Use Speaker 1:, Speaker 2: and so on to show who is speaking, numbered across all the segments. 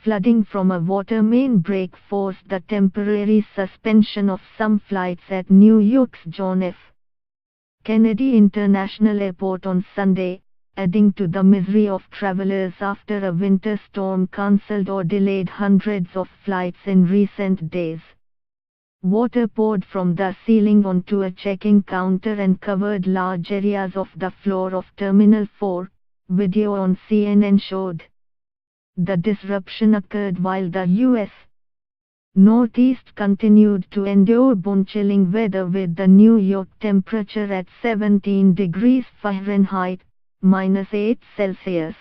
Speaker 1: flooding from a water main break forced the temporary suspension of some flights at New York's John F. Kennedy International Airport on Sunday, adding to the misery of travelers after a winter storm cancelled or delayed hundreds of flights in recent days. Water poured from the ceiling onto a check-in counter and covered large areas of the floor of Terminal 4, video on CNN showed. The disruption occurred while the U.S. Northeast continued to endure bone-chilling weather with the New York temperature at 17 degrees Fahrenheit, -8 Celsius.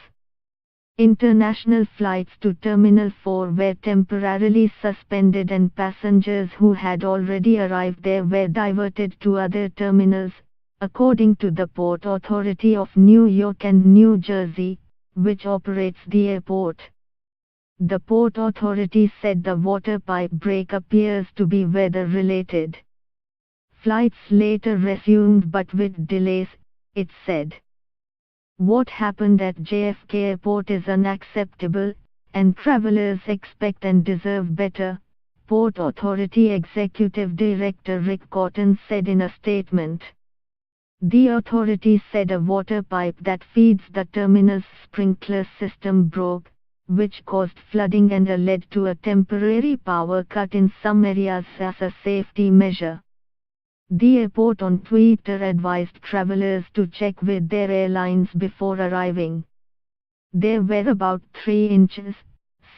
Speaker 1: International flights to Terminal 4 were temporarily suspended and passengers who had already arrived there were diverted to other terminals, according to the Port Authority of New York and New Jersey, which operates the airport. The Port Authority said the water pipe break appears to be weather-related. Flights later resumed but with delays, it said. What happened at JFK Airport is unacceptable, and travelers expect and deserve better, Port Authority Executive Director Rick Cotton said in a statement. The authority said a water pipe that feeds the terminal's sprinkler system broke, which caused flooding and led to a temporary power cut in some areas as a safety measure. The airport on Twitter advised travelers to check with their airlines before arriving. There were about 3 inches,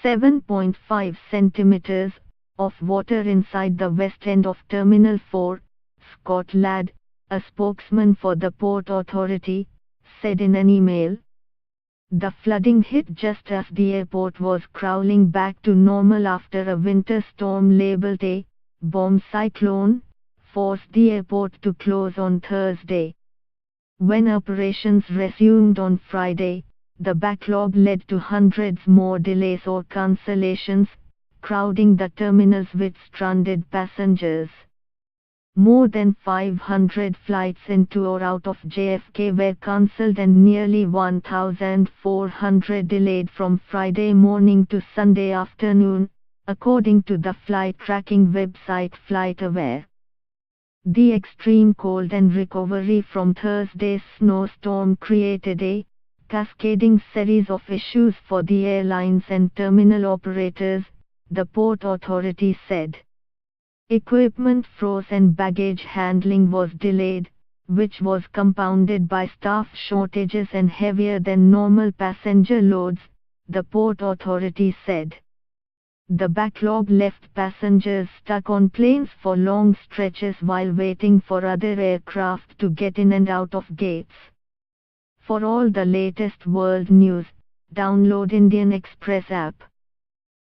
Speaker 1: 7.5 centimeters, of water inside the west end of Terminal 4, Scott Ladd, a spokesman for the Port Authority, said in an email. The flooding hit just as the airport was crawling back to normal after a winter storm labeled a bomb cyclone forced the airport to close on Thursday. When operations resumed on Friday, the backlog led to hundreds more delays or cancellations, crowding the terminals with stranded passengers. More than 500 flights into or out of JFK were cancelled and nearly 1,400 delayed from Friday morning to Sunday afternoon, according to the flight tracking website FlightAware. The extreme cold and recovery from Thursday's snowstorm created a cascading series of issues for the airlines and terminal operators, the Port Authority said. Equipment froze and baggage handling was delayed, which was compounded by staff shortages and heavier than normal passenger loads, the Port Authority said. The backlog left passengers stuck on planes for long stretches while waiting for other aircraft to get in and out of gates. For all the latest world news, download Indian Express app.